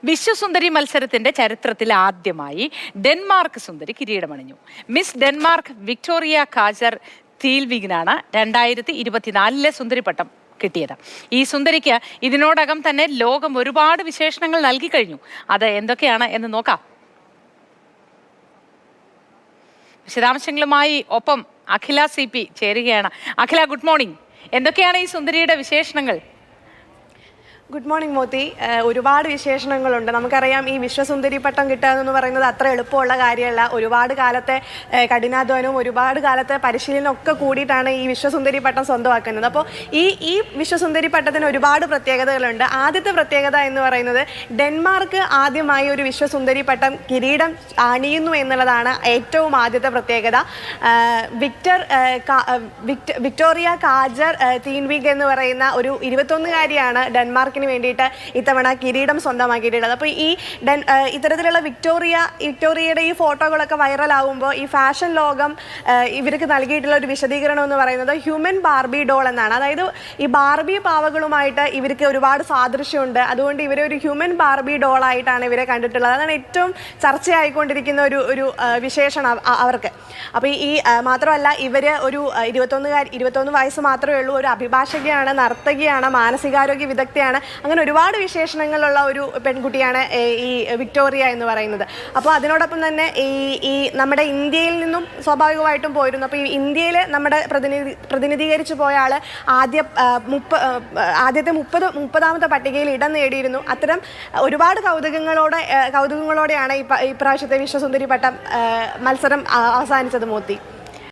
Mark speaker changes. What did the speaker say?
Speaker 1: വിശ്വസുന്ദരി മത്സരത്തിന്റെ ചരിത്രത്തിൽ ആദ്യമായി ഡെൻമാർക്ക് സുന്ദരി കിരീടമണിഞ്ഞു. മിസ് ഡെൻമാർക്ക് വിക്ടോറിയ കാജർ തീൽവിഗിനാണ് 2024 സുന്ദരിപ്പട്ടം കിട്ടിയത്. ഈ സുന്ദരിക്ക് ഇതിനോടകം തന്നെ ലോകം ഒരുപാട് വിശേഷണങ്ങൾ നൽകി കഴിഞ്ഞു. അത് എന്തൊക്കെയാണ് എന്ന് നോക്കാം. വിശദാംശങ്ങളുമായി ഒപ്പം അഖില CP ചേരുകയാണ്. Akhila, good morning. എന്തൊക്കെയാണ് ഈ സുന്ദരിയുടെ വിശേഷണങ്ങൾ?
Speaker 2: Good morning Mothi. ഒരുപാട് വിശേഷണങ്ങളുണ്ട്. നമുക്കറിയാം, ഈ വിശ്വസുന്ദരി പട്ടം കിട്ടുക എന്ന് പറയുന്നത് അത്ര എളുപ്പമുള്ള കാര്യമല്ല. ഒരുപാട് കാലത്തെ കഠിനാധ്വാനവും ഒരുപാട് കാലത്തെ പരിശീലനം ഒക്കെ കൂടിയിട്ടാണ് ഈ വിശ്വസുന്ദരി പട്ടം സ്വന്തമാക്കുന്നത്. അപ്പോൾ ഈ വിശ്വസുന്ദരി പട്ടത്തിന് ഒരുപാട് പ്രത്യേകതകളുണ്ട്. ആദ്യത്തെ പ്രത്യേകത എന്ന് പറയുന്നത് ഡെൻമാർക്ക് ആദ്യമായി ഒരു വിശ്വസുന്ദരി പട്ടം കിരീടം അണിയുന്നു എന്നുള്ളതാണ് ഏറ്റവും ആദ്യത്തെ പ്രത്യേകത. വിക്ടോറിയ കാജർ തീൻവിഗ് എന്ന് പറയുന്ന ഒരു 21-കാരിയാണ് ഡെൻമാർക്കിന് വേണ്ടിയിട്ട് ഇത്തവണ കിരീടം സ്വന്തമാക്കിയിട്ടുള്ളത്. അപ്പോൾ ഇത്തരത്തിലുള്ള വിക്ടോറിയയുടെ ഈ ഫോട്ടോകളൊക്കെ വൈറലാകുമ്പോൾ ഈ ഫാഷൻ ലോകം ഇവർക്ക് നൽകിയിട്ടുള്ള ഒരു വിശദീകരണം എന്ന് പറയുന്നത് ഹ്യൂമൻ ബാർബി ഡോൾ എന്നാണ്. അതായത് ഈ ബാർബി പാവകളുമായിട്ട് ഇവർക്ക് ഒരുപാട് സാദൃശ്യമുണ്ട്. അതുകൊണ്ട് ഇവരെ ഒരു ഹ്യൂമൻ ബാർബി ഡോളായിട്ടാണ് ഇവരെ കണ്ടിട്ടുള്ളത്. അതാണ് ഏറ്റവും ചർച്ചയായിക്കൊണ്ടിരിക്കുന്ന ഒരു വിശേഷണം അവർക്ക്. അപ്പോൾ മാത്രമല്ല, ഇവർ ഒരു 21 വയസ്സ് മാത്രമേ ഉള്ളൂ. ഒരു അഭിഭാഷകയാണ്, നർത്തകിയാണ്, മാനസികാരോഗ്യ വിദഗ്ധയാണ്. അങ്ങനെ ഒരുപാട് വിശേഷണങ്ങളുള്ള ഒരു പെൺകുട്ടിയാണ് ഈ വിക്ടോറിയ എന്ന് പറയുന്നത്. അപ്പോൾ അതിനോടൊപ്പം തന്നെ ഈ നമ്മുടെ ഇന്ത്യയിൽ നിന്നും സ്വാഭാവികമായിട്ടും പോയിരുന്നു. അപ്പോൾ ഈ ഇന്ത്യയിൽ നമ്മുടെ പ്രതിനിധീകരിച്ചു പോയ ആൾ ആദ്യത്തെ 30ാമത്തെ പട്ടികയിൽ ഇടം നേടിയിരുന്നു. അത്തരം ഒരുപാട് കൗതുകങ്ങളോടെയാണ് ഇപ്രാവശ്യത്തെ വിശ്വസുന്ദരി പട്ടം മത്സരം അവസാനിച്ചത് മോത്തി.